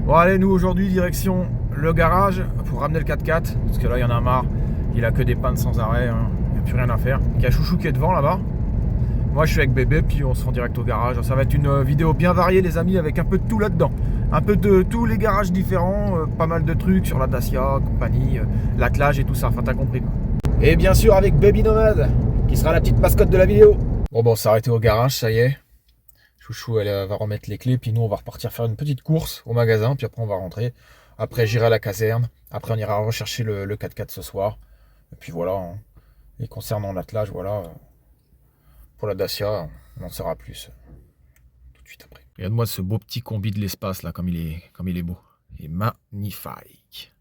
Bon allez, nous aujourd'hui direction le garage pour ramener le 4x4 parce que là il y en a marre, il a que des pannes sans arrêt, hein. Il n'y a plus rien à faire. Il y a Chouchou qui est devant là-bas. Moi je suis avec bébé puis on se rend direct au garage. Ça va être une vidéo bien variée les amis avec un peu de tout là-dedans. Un peu de tous les garages différents, pas mal de trucs sur la Dacia, compagnie, l'attelage et tout ça, enfin t'as compris quoi. Et bien sûr avec Baby Nomade qui sera la petite mascotte de la vidéo. Bon on s'est arrêté au garage, ça y est. Chouchou elle va remettre les clés, puis nous on va repartir faire une petite course au magasin, puis après on va rentrer. Après j'irai à la caserne, après on ira rechercher le 4x4 ce soir. Et puis voilà, hein. Et concernant l'attelage, voilà, pour la Dacia, on en saura plus tout de suite après. Regarde-moi ce beau petit combi de l'espace là, comme il est beau. Il est magnifique.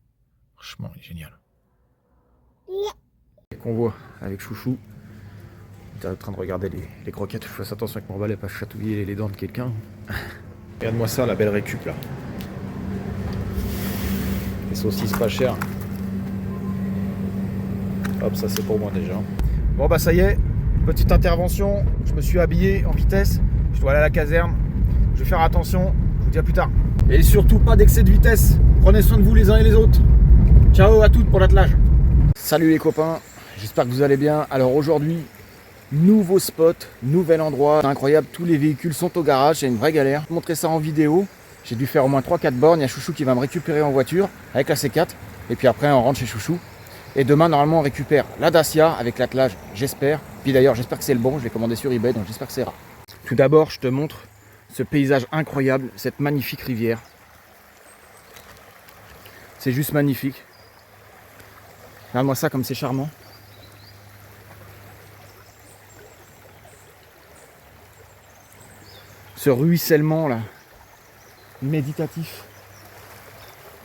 Franchement, il est génial. Convoi avec Chouchou. T'es en train de regarder les croquettes, je fasse attention avec mon balai, pas chatouiller les dents de quelqu'un. Regarde-moi ça, la belle récup là. Les saucisses pas chères. Hop, ça c'est pour moi déjà. Bon bah ça y est, petite intervention. Je me suis habillé en vitesse. Je dois aller à la caserne. Je vais faire attention. Je vous dis à plus tard. Et surtout pas d'excès de vitesse. Prenez soin de vous les uns et les autres. Ciao à toutes pour l'attelage. Salut les copains, j'espère que vous allez bien. Alors aujourd'hui, nouveau spot, nouvel endroit, c'est incroyable, tous les véhicules sont au garage, c'est une vraie galère. Je vais vous montrer ça en vidéo, j'ai dû faire au moins 3-4 bornes, il y a Chouchou qui va me récupérer en voiture avec la C4, et puis après on rentre chez Chouchou. Et demain normalement on récupère la Dacia avec l'attelage, j'espère. Puis d'ailleurs j'espère que c'est le bon, je l'ai commandé sur eBay, donc j'espère que c'est rare. Tout d'abord je te montre ce paysage incroyable, cette magnifique rivière. C'est juste magnifique. Regarde-moi ça comme c'est charmant. Ce ruissellement là, méditatif.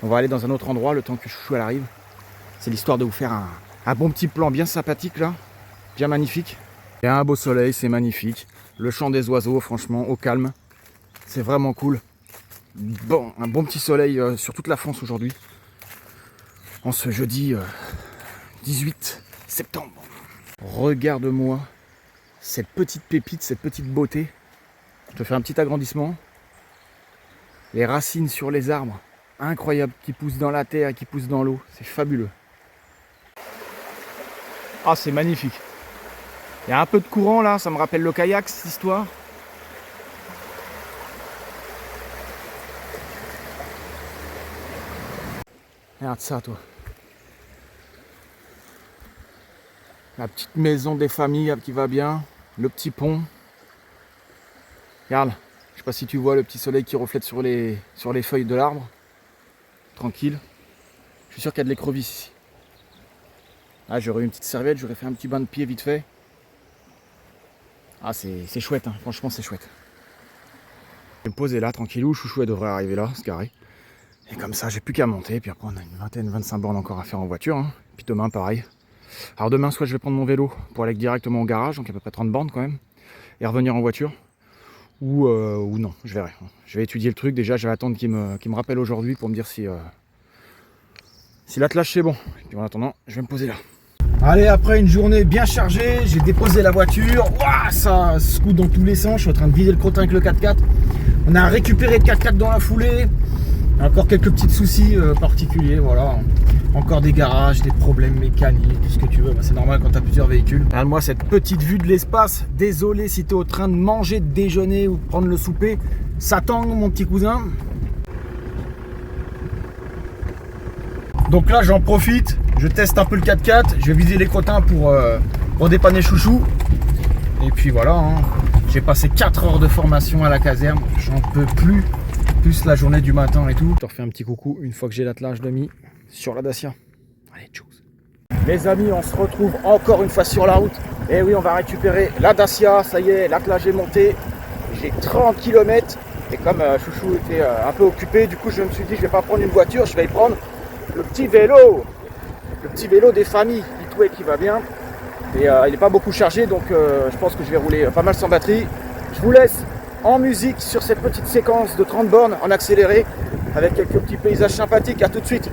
On va aller dans un autre endroit le temps que Chouchou elle arrive. C'est l'histoire de vous faire un bon petit plan bien sympathique là, bien magnifique. Il y a un beau soleil, c'est magnifique. Le chant des oiseaux, franchement, au calme. C'est vraiment cool. Bon, un bon petit soleil sur toute la France aujourd'hui. En ce jeudi 18 septembre. Regarde-moi cette petite pépite, cette petite beauté. Je te fais un petit agrandissement. Les racines sur les arbres, incroyable, qui poussent dans la terre et qui poussent dans l'eau. C'est fabuleux. Ah, c'est magnifique. Il y a un peu de courant là, ça me rappelle le kayak cette histoire. Regarde ça toi. La petite maison des familles qui va bien. Le petit pont. Regarde, je sais pas si tu vois le petit soleil qui reflète sur les feuilles de l'arbre. Tranquille. Je suis sûr qu'il y a de l'écrevisse ici. Ah, j'aurais eu une petite serviette, j'aurais fait un petit bain de pied vite fait. Ah, c'est chouette, hein. Franchement c'est chouette. Je vais me poser là, tranquillou, Chouchou elle devrait arriver là, se garer. Et comme ça, j'ai plus qu'à monter, puis après on a une vingtaine, 25 bornes encore à faire en voiture. Hein. Puis demain pareil. Alors demain, soit je vais prendre mon vélo pour aller directement au garage, donc à peu près 30 bornes quand même, et revenir en voiture. Ou non, je verrai. Je vais étudier le truc, déjà je vais attendre qu'il me rappelle aujourd'hui pour me dire si l'attelage c'est bon. Et puis en attendant, je vais me poser là. Allez, après une journée bien chargée, j'ai déposé la voiture. Ouah, ça secoue dans tous les sens, je suis en train de vider le crottin avec le 4x4. On a récupéré le 4x4 dans la foulée. Encore quelques petits soucis particuliers, voilà. Encore des garages, des problèmes mécaniques, tout ce que tu veux. C'est normal quand tu as plusieurs véhicules. Regarde-moi cette petite vue de l'espace. Désolé si tu es au train de manger, de déjeuner ou de prendre le souper. Ça tangue, mon petit cousin. Donc là, j'en profite. Je teste un peu le 4x4. Je vais viser les crottins pour dépanner Chouchou. Et puis voilà. Hein. J'ai passé 4 heures de formation à la caserne. J'en peux plus. Plus la journée du matin et tout. Je te refais un petit coucou une fois que j'ai l'attelage de mis sur la Dacia. Allez, tchuss. Les amis, on se retrouve encore une fois sur la route. Et oui, on va récupérer la Dacia. Ça y est, l'attelage est monté. J'ai 30 km. Et comme Chouchou était un peu occupé, du coup, je me suis dit, je vais pas prendre une voiture, je vais y prendre le petit vélo. Le petit vélo des familles, qui va bien. Et il n'est pas beaucoup chargé, donc je pense que je vais rouler pas mal sans batterie. Je vous laisse en musique sur cette petite séquence de 30 bornes en accéléré avec quelques petits paysages sympathiques. À tout de suite.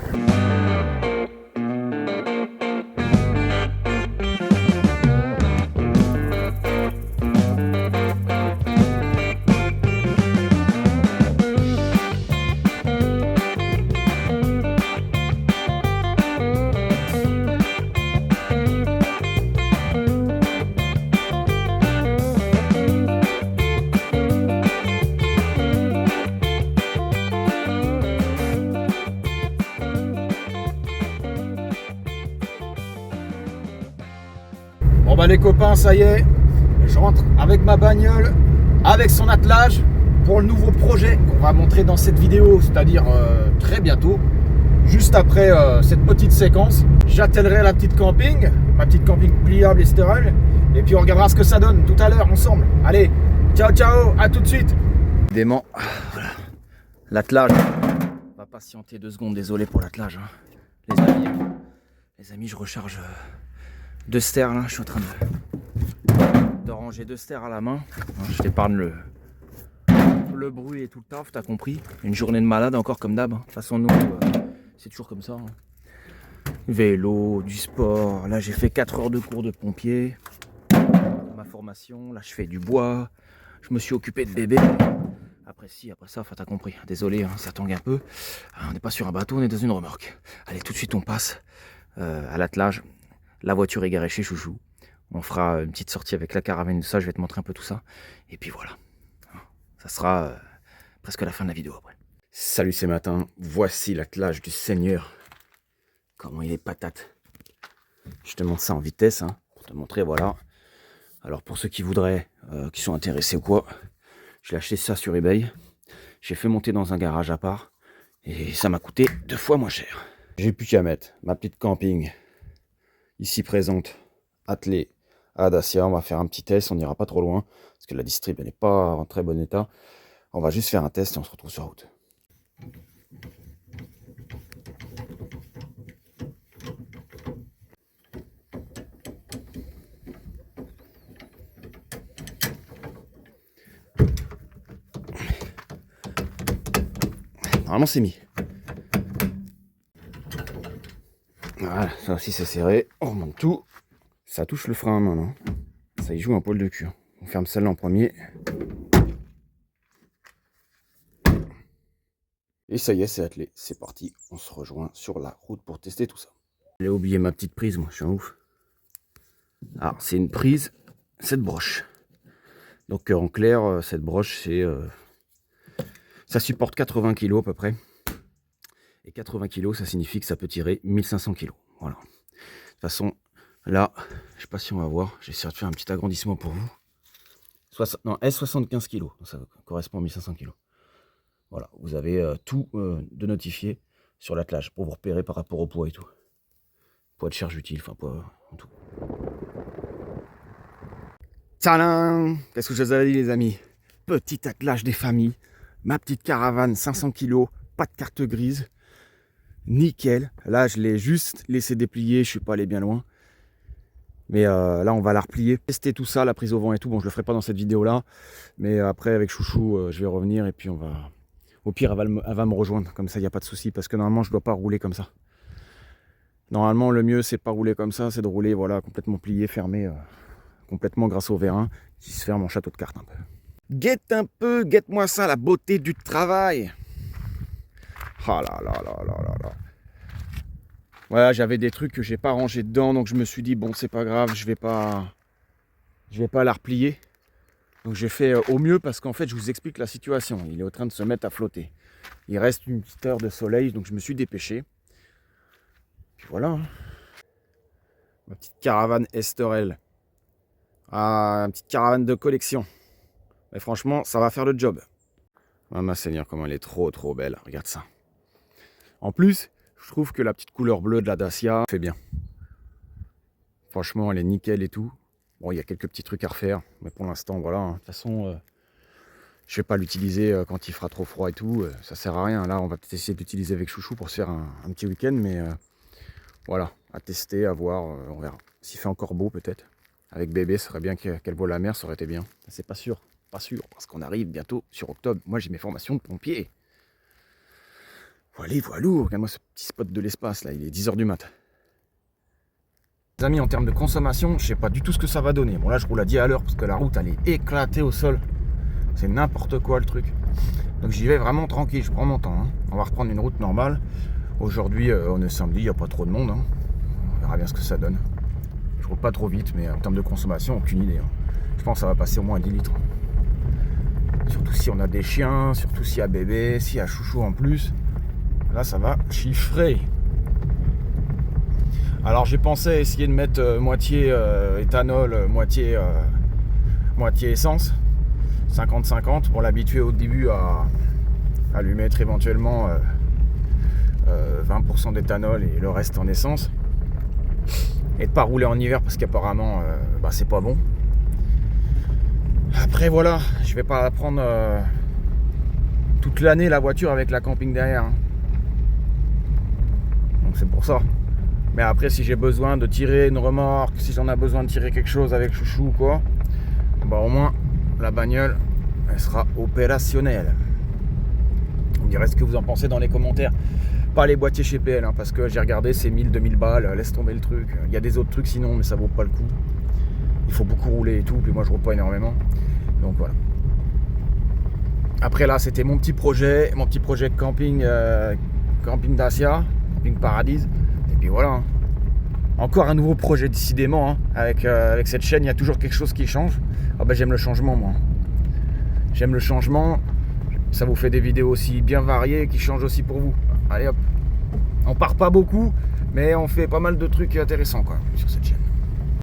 Bon bah les copains, ça y est, je rentre avec ma bagnole, avec son attelage pour le nouveau projet qu'on va montrer dans cette vidéo, c'est-à-dire très bientôt. Juste après cette petite séquence, j'attellerai la petite camping, ma petite camping pliable et stérile, et puis on regardera ce que ça donne tout à l'heure ensemble. Allez, ciao ciao, à tout de suite. Dément, voilà, l'attelage. On va patienter 2 secondes, désolé pour l'attelage. Hein. Les amis, je recharge 2 stères là, je suis en train de ranger 2 stères à la main. Je t'épargne le bruit et tout le taf, t'as compris. Une journée de malade encore comme d'hab. De toute façon nous, c'est toujours comme ça. Hein. Vélo, du sport. Là j'ai fait 4 heures de cours de pompier. Ma formation, là je fais du bois. Je me suis occupé de bébé. Après ça, enfin t'as compris. Désolé, hein, ça tangue un peu. On n'est pas sur un bateau, on est dans une remorque. Allez, tout de suite on passe à l'attelage. La voiture est garée chez Chouchou. On fera une petite sortie avec la caravane, ça, je vais te montrer un peu tout ça. Et puis voilà. Ça sera presque la fin de la vidéo après. Salut, c'est Matin. Voici l'attelage du Seigneur. Comment il est patate. Je te montre ça en vitesse, hein, pour te montrer, voilà. Alors pour ceux qui voudraient, qui sont intéressés ou quoi, j'ai acheté ça sur eBay. J'ai fait monter dans un garage à part. Et ça m'a coûté 2 fois moins cher. J'ai plus qu'à mettre ma petite camping ici présente, attelée à Dacia. On va faire un petit test, on n'ira pas trop loin, parce que la distrib n'est pas en très bon état. On va juste faire un test et on se retrouve sur la route. Normalement c'est mis. Voilà, ça aussi c'est serré. On remonte tout. Ça touche le frein à main, non? Ça y joue un poil de cul. On ferme celle-là en premier. Et ça y est, c'est attelé. C'est parti. On se rejoint sur la route pour tester tout ça. J'ai oublié ma petite prise, moi, je suis un ouf. Alors, c'est une prise, cette broche. Donc, en clair, cette broche, c'est... ça supporte 80 kg à peu près. Et 80 kg, ça signifie que ça peut tirer 1500 kg. Voilà. De toute façon, là, je sais pas si on va voir. J'essaie de faire un petit agrandissement pour vous. Non, S75 kg. Ça correspond à 1500 kg. Voilà, vous avez tout de notifié sur l'attelage pour vous repérer par rapport au poids et tout. Poids de charge utile, enfin poids en tout. Tadam! Qu'est-ce que je vous avais dit les amis? Petit attelage des familles. Ma petite caravane 500 kg, pas de carte grise. Nickel. Là, je l'ai juste laissé déplier, je suis pas allé bien loin. Mais là, on va la replier. Tester tout ça, la prise au vent et tout. Bon, je le ferai pas dans cette vidéo-là. Mais après, avec Chouchou, je vais revenir et puis on va... Au pire, elle va me rejoindre. Comme ça, il n'y a pas de souci. Parce que normalement, je ne dois pas rouler comme ça. Normalement, le mieux, c'est pas rouler comme ça. C'est de rouler voilà, complètement plié, fermé. Complètement grâce au vérin qui se ferme en château de cartes un peu. Guette-moi ça, la beauté du travail. Ah là là là là là là. Voilà, j'avais des trucs que j'ai pas rangés dedans, donc je me suis dit bon c'est pas grave, je vais pas la replier. Donc j'ai fait au mieux parce qu'en fait je vous explique la situation. Il est en train de se mettre à flotter. Il reste une petite heure de soleil, donc je me suis dépêché. Puis voilà. Hein. Ma petite caravane Esterel. Ah, une petite caravane de collection. Mais franchement, ça va faire le job. Ah ma Seigneur, comment elle est trop belle. Regarde ça. En plus, je trouve que la petite couleur bleue de la Dacia fait bien. Franchement, elle est nickel et tout. Bon, il y a quelques petits trucs à refaire. Mais pour l'instant, voilà. Hein. De toute façon, je vais pas l'utiliser quand il fera trop froid et tout. Ça sert à rien. Là, on va peut-être essayer d'utiliser avec Chouchou pour se faire un petit week-end. Mais voilà, à tester, à voir. On verra. S'il fait encore beau, peut-être. avec bébé, ça serait bien qu'elle voie la mer, ça aurait été bien. C'est pas sûr, parce qu'on arrive bientôt sur octobre. Moi j'ai mes formations de pompier. Voilà, regarde-moi ce petit spot de l'espace là, il est 10h du mat. Les amis, en termes de consommation, je sais pas du tout ce que ça va donner. Bon là je roule à 10 à l'heure parce que la route elle est éclatée au sol. C'est n'importe quoi le truc. Donc j'y vais vraiment tranquille, je prends mon temps. Hein. On va reprendre une route normale. Aujourd'hui on est samedi, il n'y a pas trop de monde. Hein. On verra bien ce que ça donne. Je roule pas trop vite, mais en termes de consommation, aucune idée. Hein. Je pense que ça va passer au moins 10 litres. Surtout si on a des chiens, surtout s'il y a bébé, s'il y a chouchou en plus. Là ça va chiffrer. Alors j'ai pensé essayer de mettre moitié éthanol, moitié essence, 50-50 pour l'habituer au début à lui mettre éventuellement 20% d'éthanol et le reste en essence. Et de pas rouler en hiver parce qu'apparemment c'est pas bon. Après voilà, je vais pas prendre toute l'année la voiture avec la camping derrière. Hein. Donc c'est pour ça. Mais après si j'ai besoin de tirer une remorque, si j'en ai besoin de tirer quelque chose avec chouchou ou quoi, au moins la bagnole elle sera opérationnelle. Vous me direz ce que vous en pensez dans les commentaires. Pas les boîtiers chez PL hein, parce que j'ai regardé c'est 1000-2000 balles, laisse tomber le truc. Il y a des autres trucs sinon mais ça vaut pas le coup. Il faut beaucoup rouler et tout, puis moi je roule pas énormément. Donc voilà. Après là c'était mon petit projet camping, camping Dacia, camping Paradise. Et puis voilà. Hein. Encore un nouveau projet décidément. Hein. Avec cette chaîne il y a toujours quelque chose qui change. Ah j'aime le changement moi. J'aime le changement. Ça vous fait des vidéos aussi bien variées qui changent aussi pour vous. Allez hop. On part pas beaucoup, mais on fait pas mal de trucs intéressants quoi, sur cette chaîne.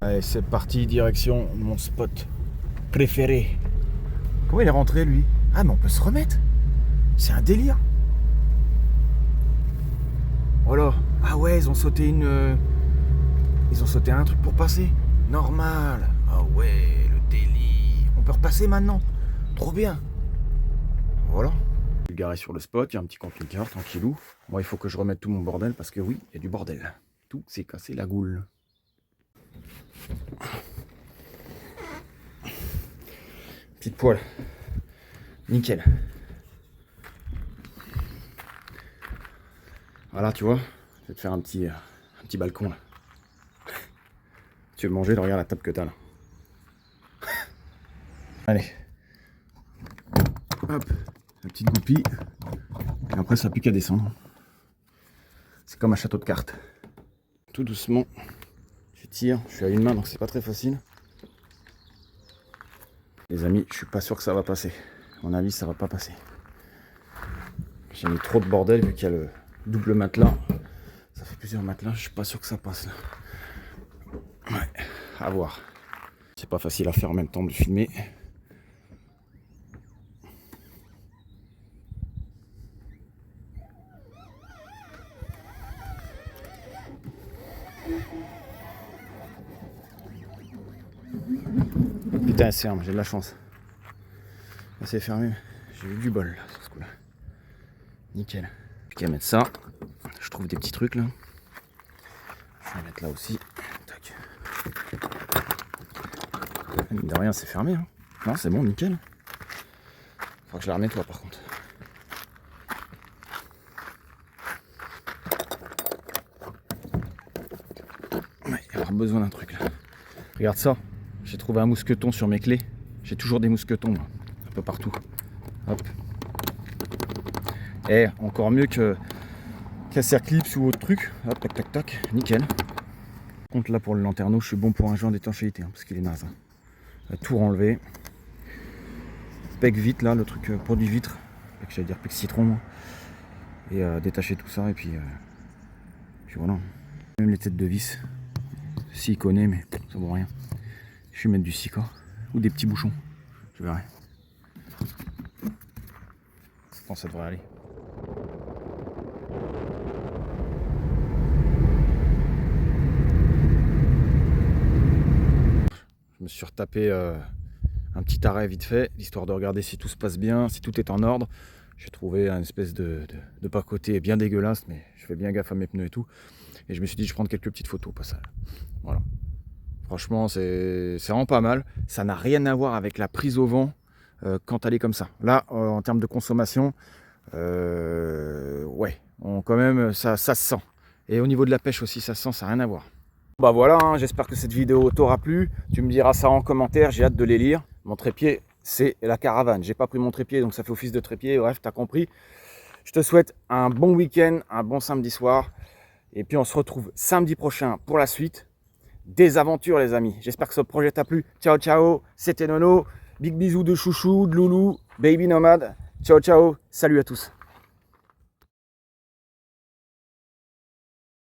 Allez, c'est parti, direction mon spot préféré. Comment il est rentré lui? Ah mais on peut se remettre. C'est un délire. Voilà. Ah ouais, ils ont sauté un truc pour passer. Normal. Ah ouais, le délire. On peut repasser maintenant. Trop bien. Voilà. Je suis garé sur le spot, il y a un petit camping-car, tranquillou. Moi, il faut que je remette tout mon bordel parce que oui, il y a du bordel. Tout s'est cassé la goule. Petite poêle. Nickel. Voilà, tu vois, je vais te faire un petit balcon là. Tu veux manger, regarde la table que t'as là. Allez. Hop, la petite goupille. Et après, ça n'a plus qu'à descendre. C'est comme un château de cartes. Tout doucement, je tire. Je suis à une main, donc c'est pas très facile. Les amis, je suis pas sûr que ça va passer. À mon avis, ça va pas passer. J'ai mis trop de bordel vu qu'il y a le double matelas. Ça fait plusieurs matelas, je suis pas sûr que ça passe là. Ouais, à voir. C'est pas facile à faire en même temps de filmer. Putain, c'est ferme, j'ai de la chance. Là, c'est fermé. J'ai eu du bol là, sur ce coup-là. Nickel. Plus qu'à mettre ça. Je trouve des petits trucs là. Je vais mettre là aussi. Tac. Mine de rien, c'est fermé. Hein. Non, c'est bon, nickel. Faudra que je la renettoie par contre. Ouais, il va y avoir besoin d'un truc là. Regarde ça. J'ai trouvé un mousqueton sur mes clés. J'ai toujours des mousquetons là, un peu partout. Hop. Et encore mieux qu'un Serclips ou autre truc. Hop, tac, tac, tac. Nickel. Par contre là pour le lanterneau, je suis bon pour un joint d'étanchéité hein, parce qu'il est naze. Hein. On va tout renlever. Pec vite là, le truc produit vitre. J'allais dire pec citron. Et détacher tout ça et puis voilà. Même les têtes de vis. S'il connaît mais ça vaut rien. Je vais mettre du sika ou des petits bouchons. Je verrai. Bon, ça devrait aller. Je me suis retapé un petit arrêt vite fait, histoire de regarder si tout se passe bien, si tout est en ordre. J'ai trouvé un espèce de pas-côté bien dégueulasse, mais je fais bien gaffe à mes pneus et tout. Et je me suis dit, je vais prendre quelques petites photos au passage. Voilà. Franchement, c'est vraiment pas mal. Ça n'a rien à voir avec la prise au vent quand elle est comme ça. Là, en termes de consommation, ouais, quand même, ça se sent. Et au niveau de la pêche aussi, ça se sent, ça n'a rien à voir. Bah voilà, hein, j'espère que cette vidéo t'aura plu. Tu me diras ça en commentaire, j'ai hâte de les lire. Mon trépied, c'est la caravane. J'ai pas pris mon trépied, donc ça fait office de trépied. Bref, t'as compris. Je te souhaite un bon week-end, un bon samedi soir. Et puis on se retrouve samedi prochain pour la suite des aventures, les amis. J'espère que ce projet t'a plu. Ciao, ciao. C'était Nono. Big bisous de chouchou, de loulou, baby nomade. Ciao, ciao. Salut à tous.